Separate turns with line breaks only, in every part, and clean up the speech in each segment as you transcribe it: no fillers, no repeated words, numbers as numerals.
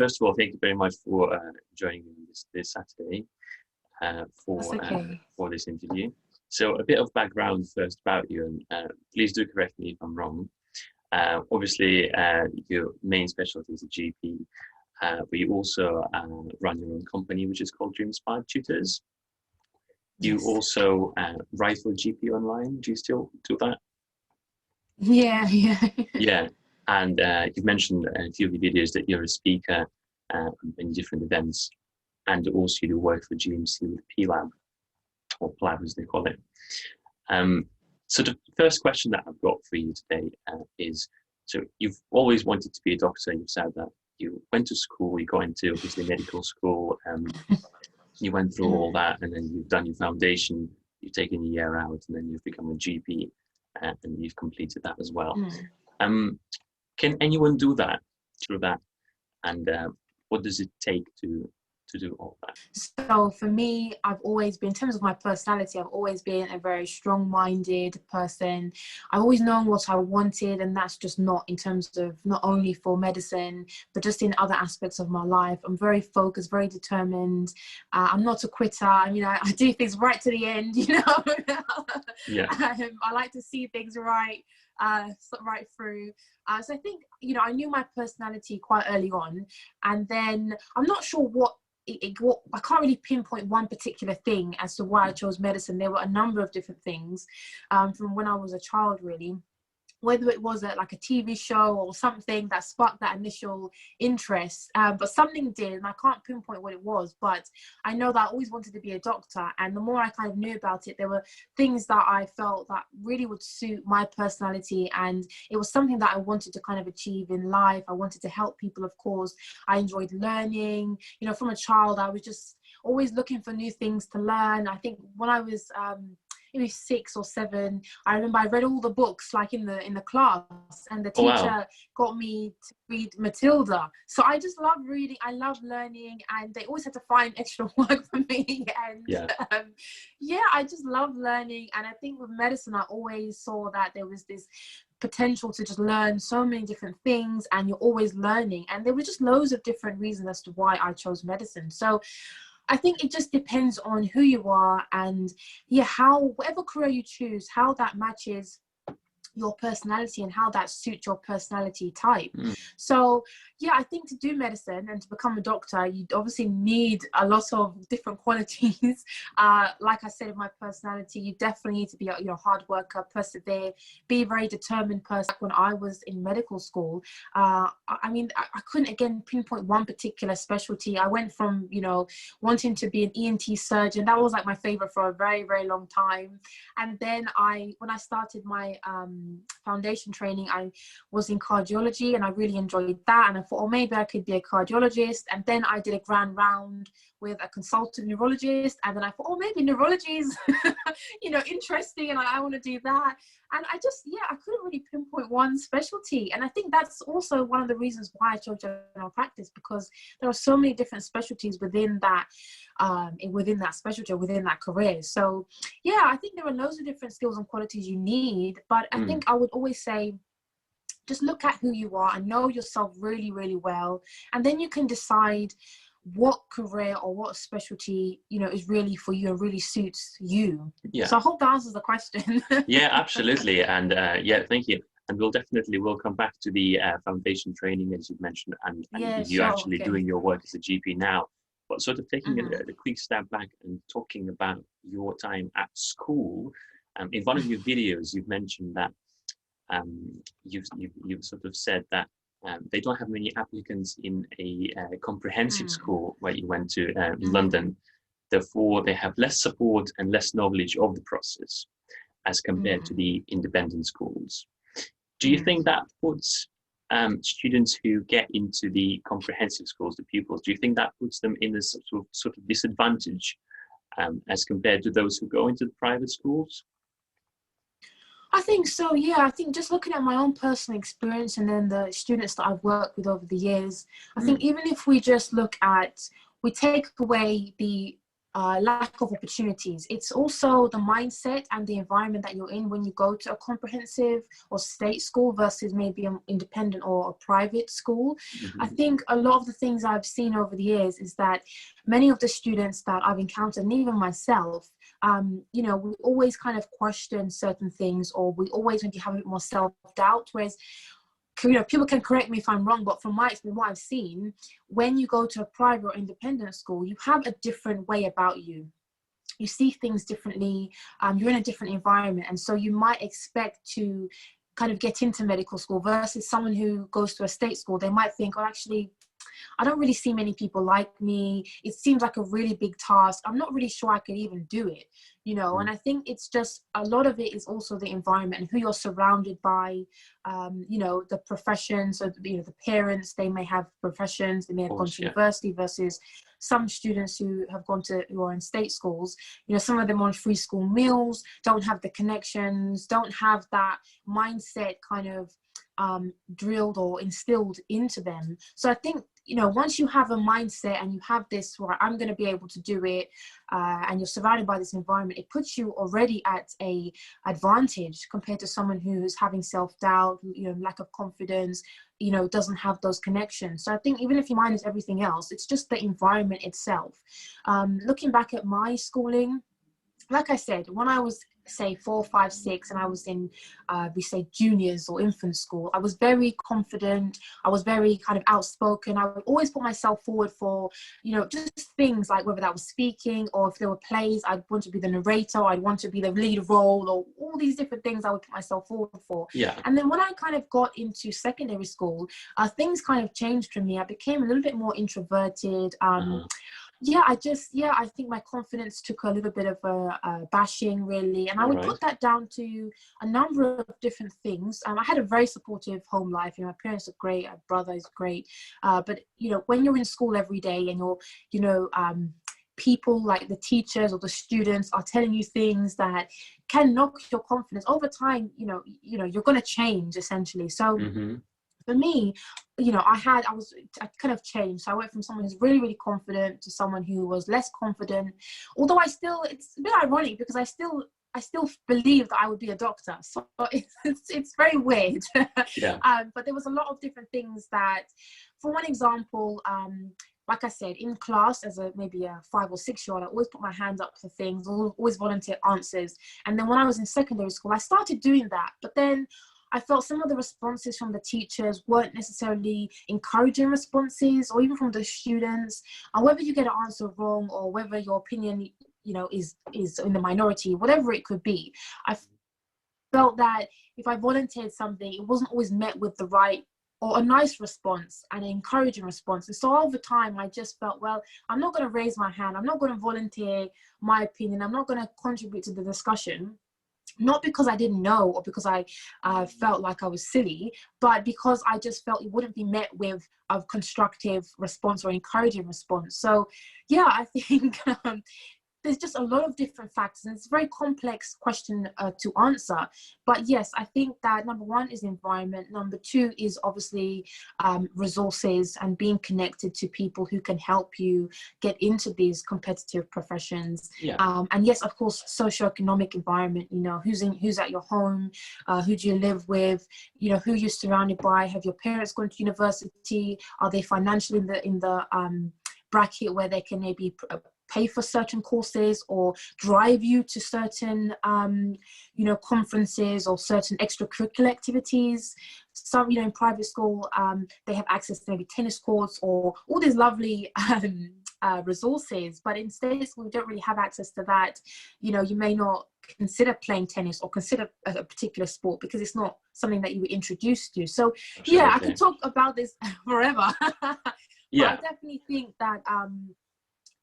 first of all, thank you very much for joining me this Saturday for this interview. So a bit of background first about you, and please do correct me if I'm wrong. Obviously, your main specialty is a GP, but you also run your own company, which is called Dream-Inspired Tutors. You also write for GP Online. Do you still do that?
Yeah.
Yeah, and you've mentioned in a few of your videos that you're a speaker in different events, and also you do work for GMC with PLAB, or PLAB as they call it. So the first question that I've got for you today is, so you've always wanted to be a doctor. You've said that you went to school, you got into obviously medical school, you went through all that, and then you've done your foundation, you've taken a year out, and then you've become a GP, and you've completed that as well. Can anyone do that through that? And what does it take to do all that?
So for me, I've always been, in terms of my personality, I've always been a very strong-minded person. I've always known what I wanted, and that's just not in terms of not only for medicine, but just in other aspects of my life. I'm very focused, very determined. I'm not a quitter. I mean, I do things right to the end, you know.
Yeah.
I like to see things right through. So I think, you know, I knew my personality quite early on, and then I'm not sure what I can't really pinpoint one particular thing as to why I chose medicine. There were a number of different things from when I was a child, really. Whether it was like a TV show or something that sparked that initial interest, but something did, and I can't pinpoint what it was, but I know that I always wanted to be a doctor, and the more I kind of knew about it, there were things that I felt that really would suit my personality, and it was something that I wanted to kind of achieve in life. I wanted to help people, of course. I enjoyed learning. You know, from a child, I was just always looking for new things to learn. I think when I was maybe 6 or 7, I remember I read all the books like in the class, and the teacher got me to read Matilda. So I just love reading, I love learning, and they always had to find extra work for me. And I just love learning. And I think with medicine, I always saw that there was this potential to just learn so many different things, and you're always learning. And there were just loads of different reasons as to why I chose medicine. So I think it just depends on who you are, and whatever career you choose, how that matches your personality and how that suits your personality type. So I think to do medicine and to become a doctor, you obviously need a lot of different qualities. Like I said, in my personality, you definitely need to be a hard worker, persevere, be a very determined person. When I was in medical school, I mean, I couldn't again pinpoint one particular specialty. I went from wanting to be an ENT surgeon. That was like my favorite for a very, very long time. And then when I started my foundation training, I was in cardiology, and I really enjoyed that, and I thought, maybe I could be a cardiologist. And then I did a grand round with a consultant neurologist, and then I thought, maybe neurology is interesting, and I want to do that. And I just I couldn't really pinpoint one specialty. And I think that's also one of the reasons why I chose general practice, because there are so many different specialties within that specialty, or within that career. So I think there are loads of different skills and qualities you need, but I think I would always say, just look at who you are and know yourself really, really well, and then you can decide what career or what specialty is really for you and really suits you. So I hope that answers the question.
Absolutely. And thank you. And we'll come back to the foundation training, as you've mentioned, and you actually doing your work as a GP now. But sort of taking a quick step back and talking about your time at school. In one of your videos, you've mentioned that you've sort of said that they don't have many applicants in a comprehensive school where you went to in London. Therefore, they have less support and less knowledge of the process as compared to the independent schools. Do you think that puts students who get into the comprehensive schools, the pupils, do you think that puts them in a sort of disadvantage as compared to those who go into the private schools?
I think so, I think just looking at my own personal experience and then the students that I've worked with over the years, I think even if we just we take away the lack of opportunities. It's also the mindset and the environment that you're in when you go to a comprehensive or state school versus maybe an independent or a private school. I think a lot of the things I've seen over the years is that many of the students that I've encountered, and even myself, you know, we always kind of question certain things, or we always maybe have a bit more self-doubt, whereas, you know, people can correct me if I'm wrong, but from my experience, what I've seen, when you go to a private or independent school, you have a different way about you. You see things differently. You're in a different environment. And so you might expect to kind of get into medical school versus someone who goes to a state school. They might think, oh, actually, I don't really see many people like me. It seems like a really big task. I'm not really sure I could even do it, you know. And I think it's just, a lot of it is also the environment and who you're surrounded by, you know, the professions. So, you know, the parents, they may have professions, they may have gone to university, versus some students who are in state schools, you know, some of them on free school meals, don't have the connections, don't have that mindset kind of drilled or instilled into them. So I think, you know, once you have a mindset and you have this, right, I'm going to be able to do it, and you're surrounded by this environment, it puts you already at a advantage compared to someone who's having self-doubt, you know, lack of confidence, you know, doesn't have those connections. So I think even if you minus everything else, it's just the environment itself. Looking back at my schooling, like I said, when I was, say, 4, 5, 6, and I was in, we say, juniors or infant school, I was very confident. I was very kind of outspoken. I would always put myself forward for, you know, just things like whether that was speaking, or if there were plays, I'd want to be the narrator, I'd want to be the lead role, or all these different things I would put myself forward for. And then when I kind of got into secondary school, things kind of changed for me. I became a little bit more introverted. I think my confidence took a little bit of a bashing, really. And I would put that down to a number of different things. I had a very supportive home life. You know, my parents are great, my brother is great. But, you know, when you're in school every day and you're, you know, people like the teachers or the students are telling you things that can knock your confidence over time, you know, you're going to change, essentially. So for me, you know, I kind of changed. So I went from someone who's really, really confident to someone who was less confident. Although it's a bit ironic because I still believe that I would be a doctor. So it's very weird. But there was a lot of different things that, for one example, like I said, in class as maybe a 5 or 6 year old, I always put my hands up for things, always volunteer answers. And then when I was in secondary school, I started doing that. But then I felt some of the responses from the teachers weren't necessarily encouraging responses, or even from the students. And whether you get an answer wrong or whether your opinion, you know, is in the minority, whatever it could be, I felt that if I volunteered something, it wasn't always met with the right or a nice response and an encouraging response. And so over time, I just felt, well, I'm not going to raise my hand. I'm not going to volunteer my opinion. I'm not going to contribute to the discussion. Not because I didn't know or because I felt like I was silly, but because I just felt it wouldn't be met with a constructive response or encouraging response. So yeah, I think there's just a lot of different factors, and it's a very complex question to answer. But yes, I think that number one is environment. Number two is obviously resources and being connected to people who can help you get into these competitive professions. And yes, of course, socioeconomic environment, you know, who's at your home, who do you live with, you know, who you're surrounded by. Have your parents gone to university? Are they financially in the bracket where they can maybe pay for certain courses or drive you to certain, you know, conferences or certain extracurricular activities? Some, you know, in private school, they have access to maybe tennis courts or all these lovely resources, but in state school, we don't really have access to that. You know, you may not consider playing tennis or consider a particular sport because it's not something that you were introduced to. So yeah, I could talk about this forever. But I definitely think that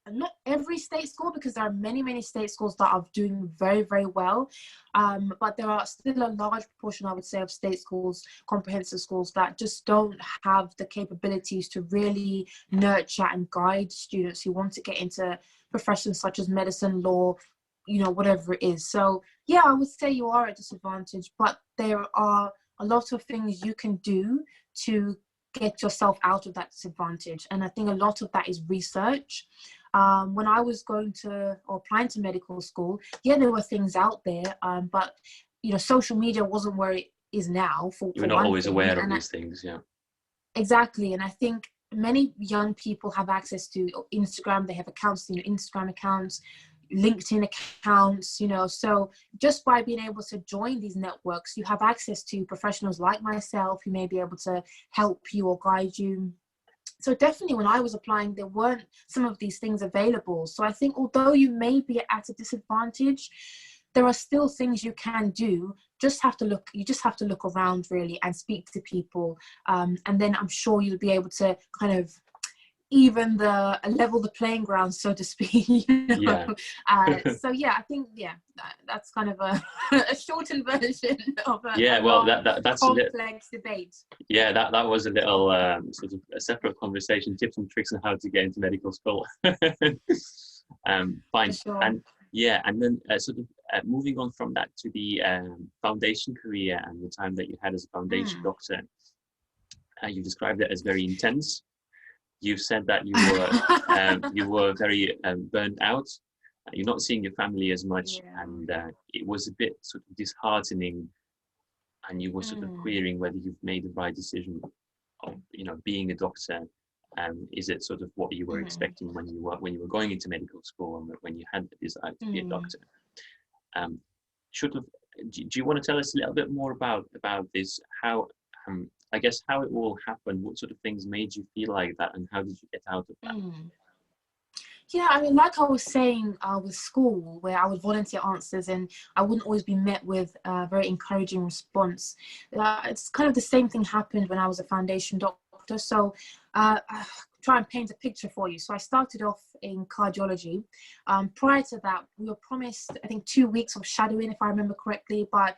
not every state school, because there are many state schools that are doing very, very well, but there are still a large proportion, I would say, of state schools, comprehensive schools, that just don't have the capabilities to really nurture and guide students who want to get into professions such as medicine, law, you know, whatever it is. So yeah, I would say you are at a disadvantage, but there are a lot of things you can do to get yourself out of that disadvantage. And I think a lot of that is research. when I was going to or applying to medical school, yeah, there were things out there, but you know, social media wasn't where it is now.
You're not always aware of these things, yeah.
Exactly, and I think many young people have access to Instagram. They have accounts, you know, Instagram accounts, LinkedIn accounts, you know, so just by being able to join these networks, you have access to professionals like myself who may be able to help you or guide you. So definitely when I was applying, there weren't some of these things available. So I think although you may be at a disadvantage, there are still things you can do. You just have to look around really and speak to people. And then I'm sure you'll be able to kind of level the playing ground, so to speak. You know?
Yeah.
So yeah, I think that's kind of a shortened version of that's complex debate.
Yeah, that was a little sort of a separate conversation, tips and tricks on how to get into medical school. Fine.
Sure.
And yeah, and then sort of moving on from that to the foundation career and the time that you had as a foundation doctor, you described it as very intense. You said that you were very burnt out. You're not seeing your family as much, and it was a bit sort of disheartening. And you were sort of querying whether you've made the right decision of, you know, being a doctor. Is it sort of what you were expecting when you were going into medical school and when you had the desire to be a doctor? Do you want to tell us a little bit more about this? How I guess how it all happened, what sort of things made you feel like that, and how did you get out of that?
Yeah, I mean, like I was saying with school, where I would volunteer answers and I wouldn't always be met with a very encouraging response. It's kind of the same thing happened when I was a foundation doctor. So try and paint a picture for you. So I started off in cardiology. Prior to that, we were promised, I think, 2 weeks of shadowing, if I remember correctly, but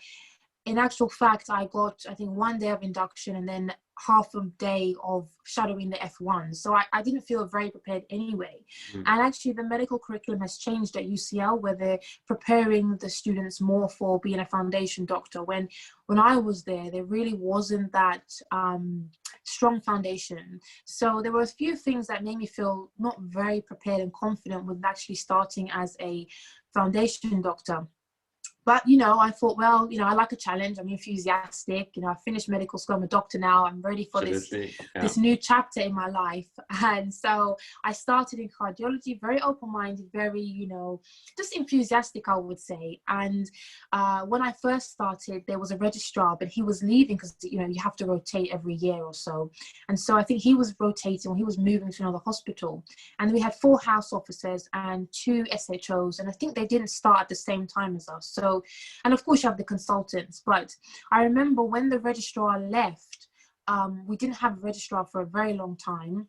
in actual fact, I got, I think, 1 day of induction and then half a day of shadowing the F1. So I didn't feel very prepared anyway. And actually the medical curriculum has changed at UCL, where they're preparing the students more for being a foundation doctor. When I was there really wasn't that strong foundation. So there were a few things that made me feel not very prepared and confident with actually starting as a foundation doctor. But, you know, I thought, well, you know, I like a challenge. I'm enthusiastic. You know, I finished medical school. I'm a doctor now. I'm ready for this new chapter in my life. And so I started in cardiology, very open-minded, very, you know, just enthusiastic, I would say. And when I first started, there was a registrar, but he was leaving because, you know, you have to rotate every year or so. And so I think he was rotating, he was moving to another hospital. And we had 4 house officers and 2 SHOs. And I think they didn't start at the same time as us. So, and of course you have the consultants, but I remember when the registrar left, we didn't have a registrar for a very long time.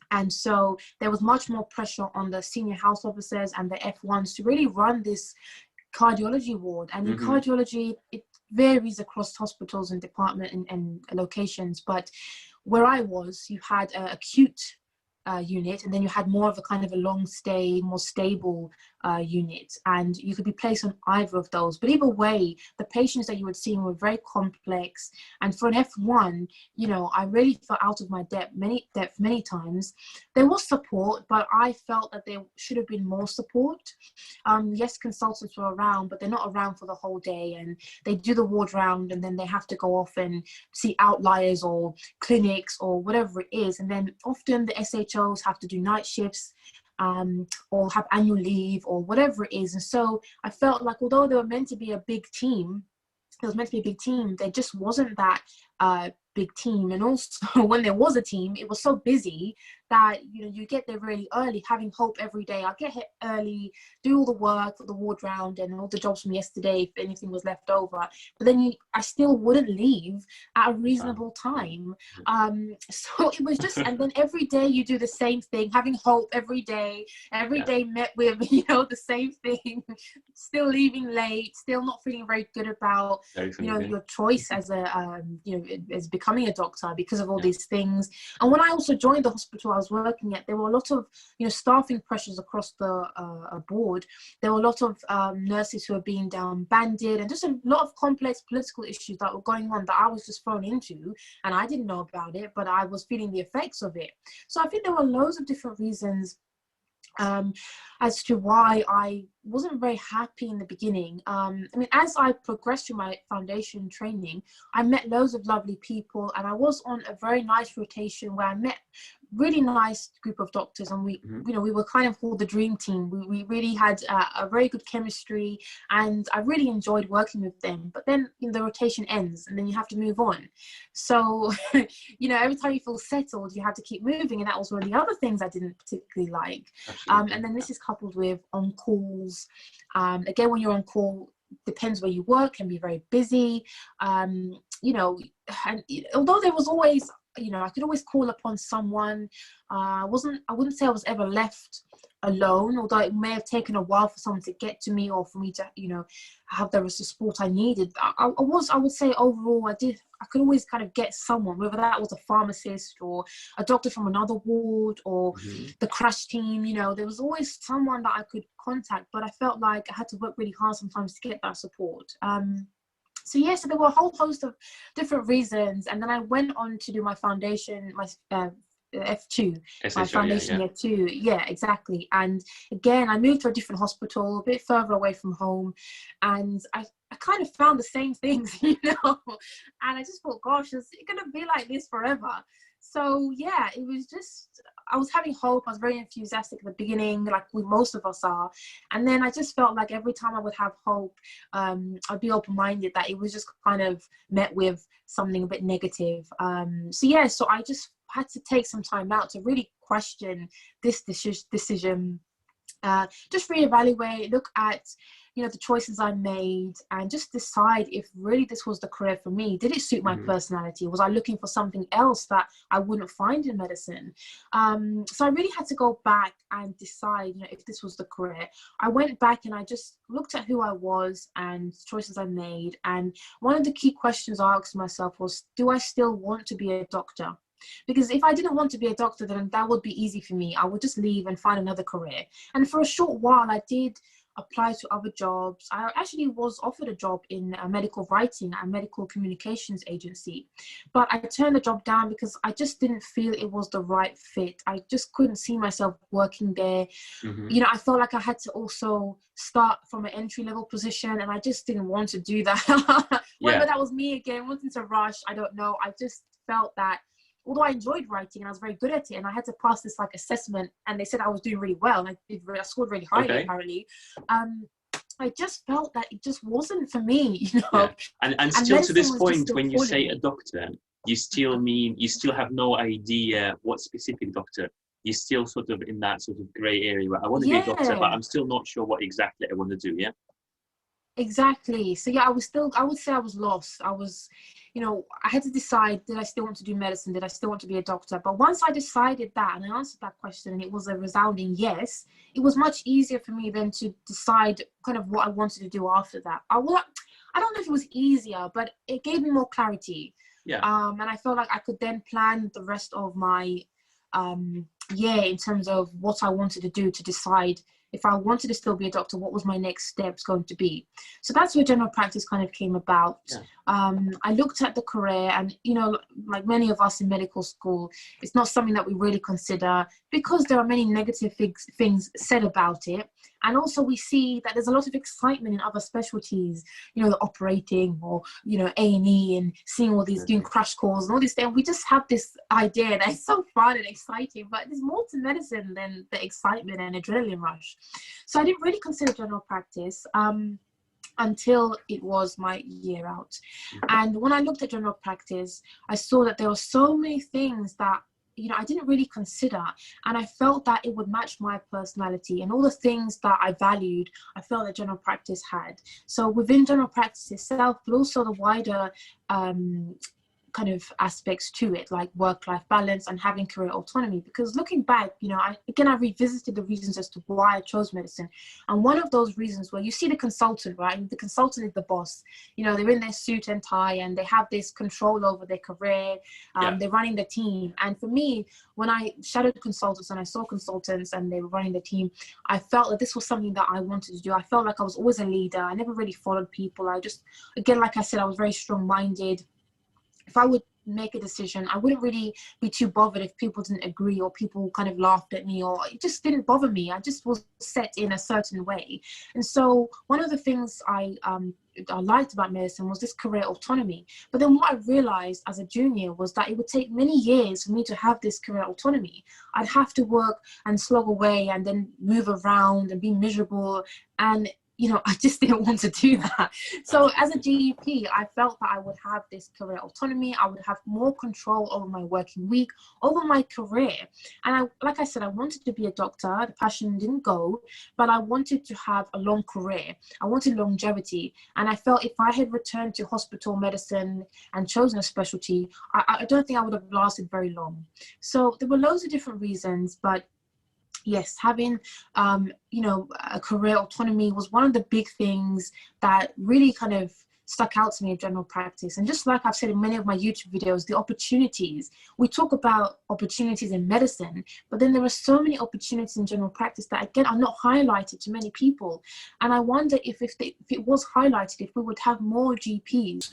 And so there was much more pressure on the senior house officers and the F1s to really run this cardiology ward. And in cardiology, it varies across hospitals and department and locations. But where I was, you had an acute unit, and then you had more of a kind of a long stay, more stable unit, and you could be placed on either of those. But either way, the patients that you were seeing were very complex, and for an F1, you know, I really felt out of my depth many times. There was support, but I felt that there should have been more support. Yes, consultants were around, but they're not around for the whole day, and they do the ward round and then they have to go off and see outliers or clinics or whatever it is, and then often the SHO have to do night shifts or have annual leave or whatever it is. And so I felt like although they were meant to be a big team, there just wasn't that big team. And also when there was a team, it was so busy that, you know, you get there really early, having hope every day. I'll get here early, do all the work for the ward round and all the jobs from yesterday if anything was left over. But then I still wouldn't leave at a reasonable time. So it was just, and then every day you do the same thing, having hope every day met with, you know, the same thing, still leaving late, still not feeling very good about, you know, your choice as a, you know, as becoming a doctor because of all these things. And when I also joined the hospital I was working at, there were a lot of, you know, staffing pressures across the board. There were a lot of nurses who were being down banded, and just a lot of complex political issues that were going on that I was just thrown into, and I didn't know about it, but I was feeling the effects of it. So I think there were loads of different reasons as to why I wasn't very happy in the beginning. I mean, as I progressed through my foundation training, I met loads of lovely people, and I was on a very nice rotation where I met really nice group of doctors, and we you know, we were kind of called the dream team. We really had a very good chemistry, and I really enjoyed working with them. But then, you know, the rotation ends and then you have to move on. So you know, every time you feel settled, you have to keep moving, and that was one of the other things I didn't particularly like. And then this is coupled with on calls. Again, when you're on call, depends where you work, can be very busy. You know, and although there was always, you know, I could always call upon someone. I wouldn't say I was ever left alone, although it may have taken a while for someone to get to me or for me to, you know, have the support I needed. I would say overall, I could always kind of get someone, whether that was a pharmacist or a doctor from another ward or the crash team. You know, there was always someone that I could contact, but I felt like I had to work really hard sometimes to get that support. So yeah, so there were a whole host of different reasons, and then I went on to do my foundation, my F2, my foundation year 2. Yeah, exactly. And again, I moved to a different hospital, a bit further away from home, and I kind of found the same things, you know, and I just thought, gosh, is it gonna be like this forever? So yeah, it was just, I was having hope. I was very enthusiastic at the beginning, like most of us are. And then I just felt like every time I would have hope, I'd be open-minded, that it was just kind of met with something a bit negative. So yeah, so I just had to take some time out to really question this decision, just reevaluate, look at, you know, the choices I made, and just decide if really this was the career for me. Did it suit my personality? Was I looking for something else that I wouldn't find in medicine? So I really had to go back and decide, you know, if this was the career. I went back and I just looked at who I was and choices I made. And one of the key questions I asked myself was, do I still want to be a doctor? Because if I didn't want to be a doctor, then that would be easy for me. I would just leave and find another career. And for a short while, I did apply to other jobs. I actually was offered a job in medical writing at a medical communications agency, but I turned the job down because I just didn't feel it was the right fit. I just couldn't see myself working there. You know, I felt like I had to also start from an entry-level position, and I just didn't want to do that. Whether that was me again, wanting to rush, I don't know. I just felt that although I enjoyed writing and I was very good at it, and I had to pass this like assessment, and they said I was doing really well, and I scored really highly apparently. I just felt that it just wasn't for me, you know.
And still to this point, when you say a doctor, you still have no idea what specific doctor. You're still sort of in that sort of grey area where I want to be a doctor, but I'm still not sure what exactly I want to do. Yeah.
Exactly. So yeah, I would say I was lost. I was, you know, I had to decide, did I still want to do medicine? Did I still want to be a doctor? But once I decided that and I answered that question and it was a resounding yes, it was much easier for me then to decide kind of what I wanted to do after that. I don't know if it was easier, but it gave me more clarity.
Yeah.
And I felt like I could then plan the rest of my year in terms of what I wanted to do, to decide if I wanted to still be a doctor, what was my next steps going to be. So that's where general practice kind of came about. I looked at the career, and, you know, like many of us in medical school, it's not something that we really consider because there are many negative things said about it. And also we see that there's a lot of excitement in other specialties, you know, the operating or, you know, A&E, and seeing all these, doing crash calls and all this thing. We just have this idea that it's so fun and exciting, but there's more to medicine than the excitement and adrenaline rush. So I didn't really consider general practice until it was my year out. And when I looked at general practice, I saw that there were so many things that, you know, I didn't really consider, and I felt that it would match my personality and all the things that I valued. I felt that general practice had. So within general practice itself, but also the wider kind of aspects to it, like work-life balance and having career autonomy. Because looking back, you know, I revisited the reasons as to why I chose medicine. And one of those reasons where you see the consultant, right? And the consultant is the boss. You know, they're in their suit and tie and they have this control over their career. They're running the team. And for me, when I shadowed consultants and I saw consultants and they were running the team, I felt that this was something that I wanted to do. I felt like I was always a leader. I never really followed people. I just, again, like I said, I was very strong-minded. If I would make a decision, I wouldn't really be too bothered if people didn't agree or people kind of laughed at me, or it just didn't bother me. I just was set in a certain way. And so one of the things I liked about medicine was this career autonomy. But then what I realized as a junior was that it would take many years for me to have this career autonomy. I'd have to work and slog away and then move around and be miserable. And I just didn't want to do that. So as a GP, I felt that I would have this career autonomy. I would have more control over my working week, over my career. And like I said, I wanted to be a doctor. The passion didn't go, but I wanted to have a long career. I wanted longevity. And I felt if I had returned to hospital medicine and chosen a specialty, I don't think I would have lasted very long. So there were loads of different reasons, but yes, having, a career autonomy was one of the big things that really kind of stuck out to me in general practice. And just like I've said in many of my YouTube videos, the opportunities, we talk about opportunities in medicine, but then there are so many opportunities in general practice that, again, are not highlighted to many people. And I wonder if it was highlighted, if we would have more GPs.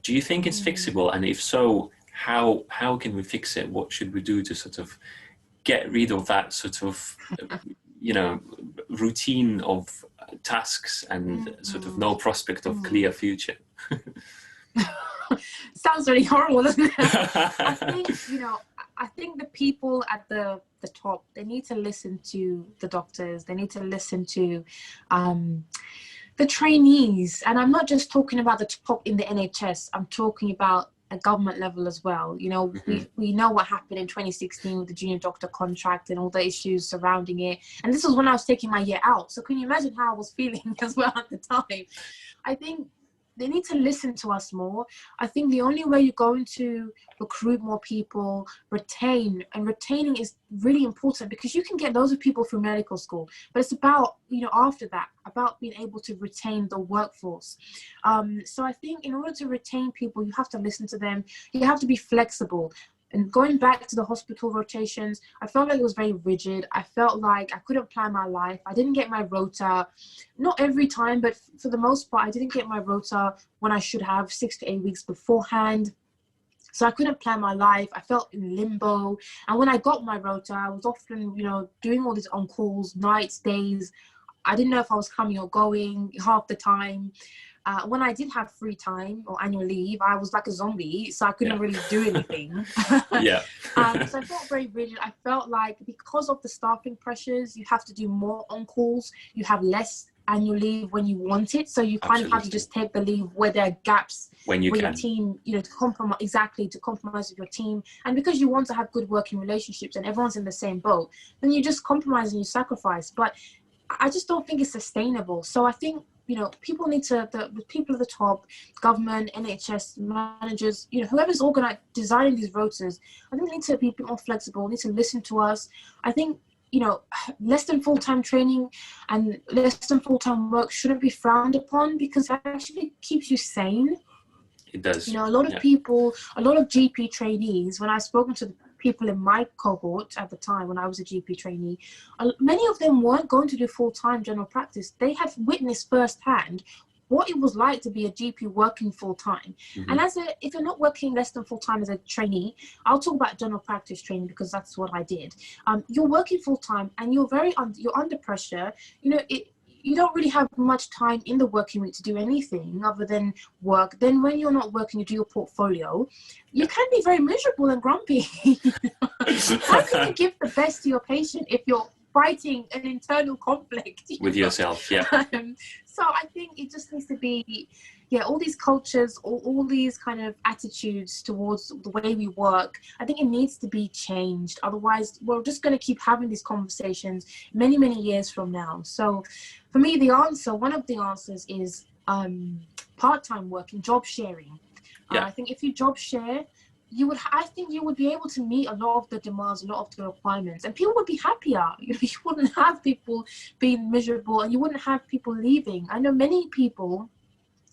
Do you think it's fixable? And if so, how can we fix it? What should we do to sort of get rid of that sort of, routine of tasks and sort of no prospect of clear future?
Sounds really horrible, doesn't it? I think the people at the top, they need to listen to the doctors. They need to listen to the trainees. And I'm not just talking about the top in the NHS. I'm talking about a government level as well. We know what happened in 2016 with the junior doctor contract and all the issues surrounding it. And this was when I was taking my year out. So can you imagine how I was feeling as well at the time? I think they need to listen to us more. I think the only way you're going to recruit more people, retaining is really important, because you can get loads of people through medical school, but it's about, after that, about being able to retain the workforce. So I think in order to retain people, you have to listen to them. You have to be flexible. And going back to the hospital rotations, I felt like it was very rigid. I felt like I couldn't plan my life. I didn't get my rota, not every time, but for the most part, I didn't get my rota when I should have 6 to 8 weeks beforehand. So I couldn't plan my life. I felt in limbo. And when I got my rota, I was often, doing all these on-calls, nights, days. I didn't know if I was coming or going half the time. When I did have free time or annual leave, I was like a zombie, so I couldn't really do anything. So I felt very rigid. I felt like because of the staffing pressures, you have to do more on-calls. You have less annual leave when you want it, so you kind of have to just take the leave where there are gaps
when you
where
can.
Your team, to compromise with your team. And because you want to have good working relationships and everyone's in the same boat, then you just compromise and you sacrifice. But I just don't think it's sustainable. So I think, people need to, the people at the top, government, NHS, managers, whoever's designing these rotas, I think they need to be a bit more flexible, need to listen to us. I think, less than full-time training and less than full-time work shouldn't be frowned upon, because that actually keeps you sane.
It does.
A lot of people, a lot of GP trainees, when I've spoken to the people in my cohort at the time when I was a GP trainee, many of them weren't going to do full-time general practice. They had witnessed firsthand what it was like to be a GP working full-time. And if you're not working less than full-time as a trainee, I'll talk about general practice training because that's what I did. You're working full-time and you're under pressure. You don't really have much time in the working week to do anything other than work. Then when you're not working, you do your portfolio. You can be very miserable and grumpy. How can you give the best to your patient if you're fighting an internal conflict
with yourself?
So I think it just needs to be, all these cultures, all these kind of attitudes towards the way we work, I think it needs to be changed. Otherwise, we're just going to keep having these conversations many, many years from now. So for me, one of the answers is part-time working, job sharing. I think if you job share, I think you would be able to meet a lot of the demands, a lot of the requirements, and people would be happier. You wouldn't have people being miserable, and you wouldn't have people leaving. I know many people,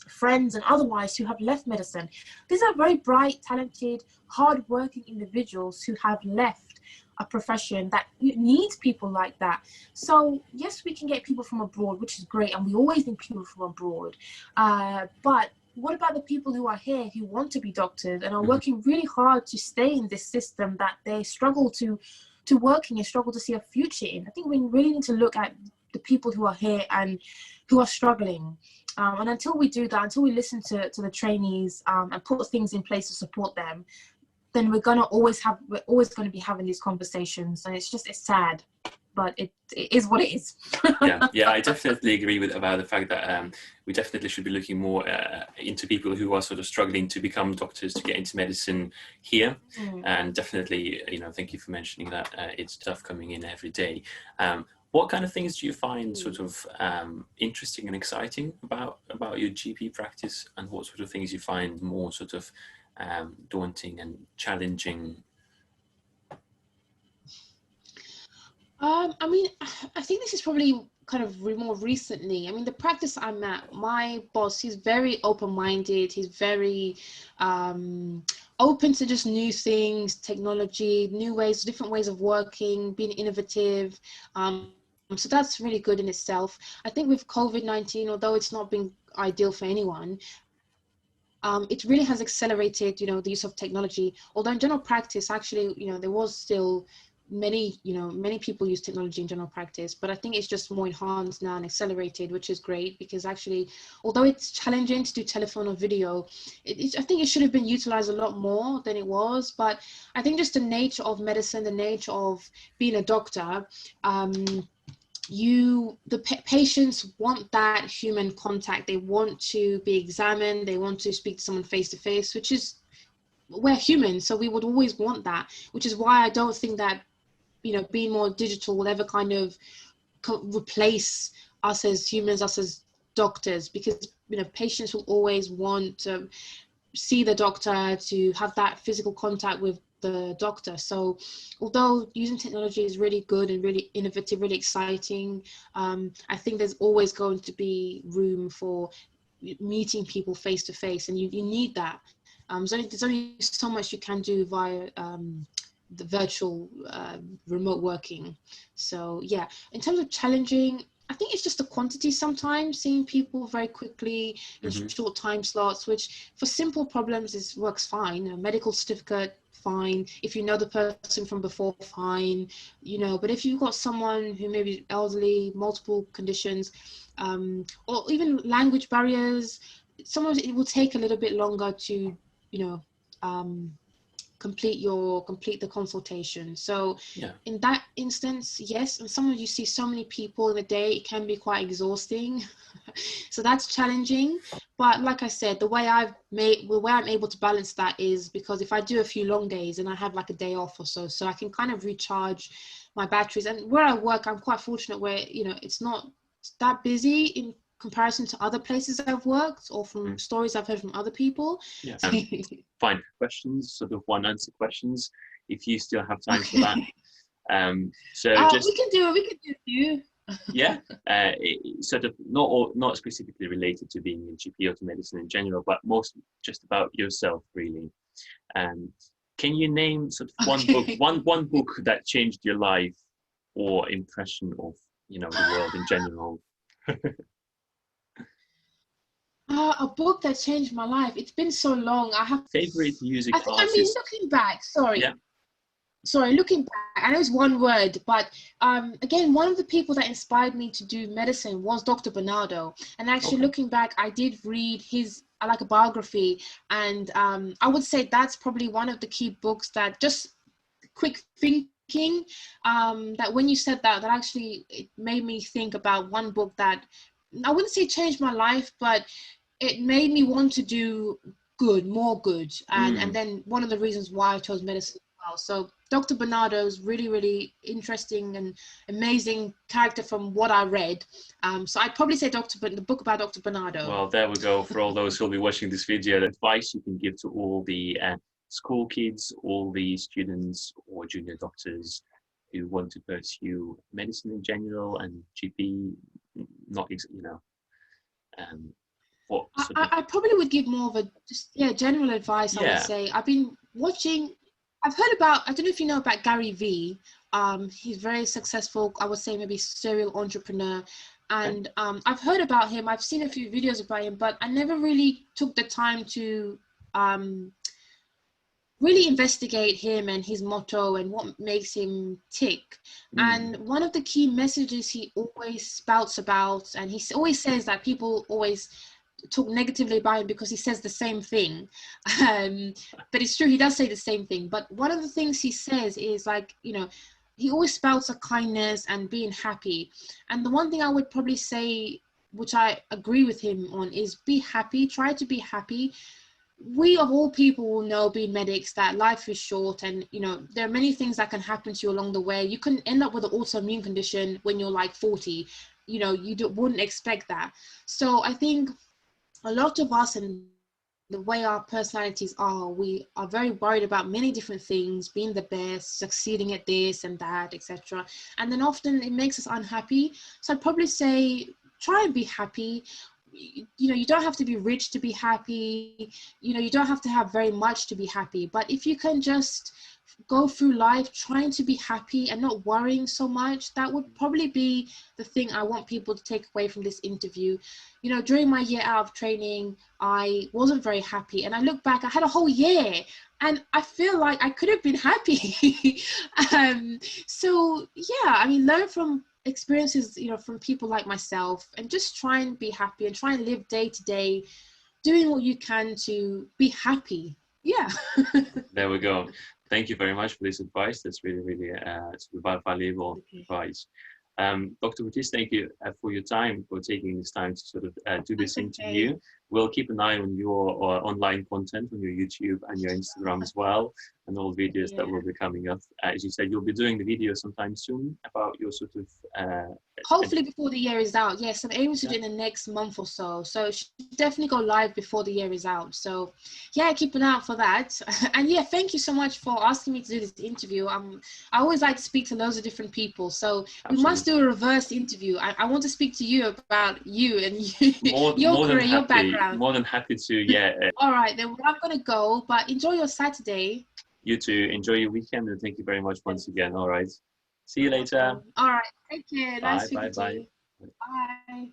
friends and otherwise, who have left medicine. These are very bright, talented, hard-working individuals who have left a profession that needs people like that. So yes, we can get people from abroad, which is great, and we always need people from abroad. But what about the people who are here who want to be doctors and are working really hard to stay in this system that they struggle to working and struggle to see a future in? I think we really need to look at the people who are here and who are struggling. And until we do that, until we listen to the trainees and put things in place to support them, then we're always going to be having these conversations. And it's sad, but it is what it is.
yeah, I definitely agree about the fact that we definitely should be looking more into people who are sort of struggling to become doctors, to get into medicine here. And definitely, thank you for mentioning that. It's tough coming in every day. What kind of things do you find sort of interesting and exciting about your GP practice, and what sort of things you find more sort of daunting and challenging?
I mean, I think this is probably kind of more recently. I mean, the practice I'm at, my boss, he's very open-minded. He's very open to just new things, technology, new ways, different ways of working, being innovative. So that's really good in itself. I think with COVID-19, although it's not been ideal for anyone, it really has accelerated, the use of technology. Although in general practice, actually, there was still many people use technology in general practice, but I think it's just more enhanced now and accelerated, which is great, because actually, although it's challenging to do telephone or video, I think it should have been utilized a lot more than it was. But I think just the nature of medicine, the nature of being a doctor, patients want that human contact. They want to be examined. They want to speak to someone face to face, which is, we're human, so we would always want that, which is why I don't think that, being more digital will ever kind of replace us as humans, us as doctors, because, patients will always want to see the doctor, to have that physical contact with the doctor. So although using technology is really good and really innovative, really exciting, I think there's always going to be room for meeting people face to face, and you need that. There's only so much you can do via the virtual remote working. So yeah, in terms of challenging, I think it's just the quantity sometimes, seeing people very quickly in short time slots, which for simple problems works fine. A medical certificate, fine. If you know the person from before, fine. But if you've got someone who may be elderly, multiple conditions, or even language barriers, sometimes it will take a little bit longer to, complete the consultation. So in that instance, yes, and sometimes you see so many people in a day, it can be quite exhausting. So that's challenging. But like I said, the way I'm able to balance that is because if I do a few long days and I have like a day off or so I can kind of recharge my batteries. And where I work, I'm quite fortunate where, it's not that busy in comparison to other places I've worked, or from stories I've heard from other people.
Yeah. Fine. Questions, sort of one answer questions, if you still have time for that.
We can do a few.
Yeah. Sort of not specifically related to being in GP or to medicine in general, but most just about yourself, really. Can you name sort of one book that changed your life or impression of the world in general?
A book that changed my life. It's been so long. I have
favorite music artist.
I mean, looking back, looking back, I know it's one word, but again, one of the people that inspired me to do medicine was Dr. Bernardo. And actually, looking back, I did read a biography, and I would say that's probably one of the key books that just quick thinking. That when you said that actually it made me think about one book that I wouldn't say changed my life, but it made me want to do more good. And then one of the reasons why I chose medicine as well. So Dr. Bernardo is really, really interesting and amazing character from what I read. So I'd probably say the book about Dr. Bernardo.
Well, there we go. For all those who will be watching this video, the advice you can give to all the school kids, all the students or junior doctors who want to pursue medicine in general and GP,
I probably would give more of a general advice. I would say I've heard about, I don't know if you know about Gary Vee. He's very successful, I would say maybe serial entrepreneur. And I've heard about him. I've seen a few videos about him, but I never really took the time to really investigate him and his motto and what makes him tick. And one of the key messages he always spouts about, and he always says that people always talk negatively about him because he says the same thing. But it's true, he does say the same thing. But one of the things he says is like, you know, he always spouts a kindness and being happy. And the one thing I would probably say, which I agree with him on, is be happy, try to be happy. We of all people will know, being medics, that life is short, and you know there are many things that can happen to you along the way. You can end up with an autoimmune condition when you're like 40. You know, wouldn't expect that. So I think a lot of us, and the way our personalities are, we are very worried about many different things, being the best, succeeding at this and that, etc. And then often it makes us unhappy. So I'd probably say try and be happy. You know, you don't have to be rich to be happy. You know, you don't have to have very much to be happy. But if you can just go through life trying to be happy and not worrying so much, that would probably be the thing I want people to take away from this interview. You know, during my year out of training, I wasn't very happy. And I look back, I had a whole year and I feel like I could have been happy. So yeah, I mean, learn from experiences, you know, from people like myself, and just try and be happy and try and live day to day, doing what you can to be happy. Yeah.
There we go. Thank you very much for this advice. That's really, really valuable advice. Dr. Baptiste, thank you for your time, for taking this time to sort of do this interview. We'll keep an eye on your online content on your YouTube and your Instagram as well, and all videos that will be coming up. As you said, you'll be doing the video sometime soon about your sort of...
Hopefully before the year is out. Yes, I'm aiming to do it in the next month or so. So it should definitely go live before the year is out. So yeah, keep an eye out for that. And yeah, thank you so much for asking me to do this interview. I always like to speak to loads of different people. So we must do a reverse interview. I want to speak to you about you and your career, your background.
More than happy to, yeah.
All right, then I'm going to go, but enjoy your Saturday.
You too. Enjoy your weekend, and thank you very much once again. All right. See you later.
All right. Take care.
Bye,
Nice speaking to you.
bye.
Bye.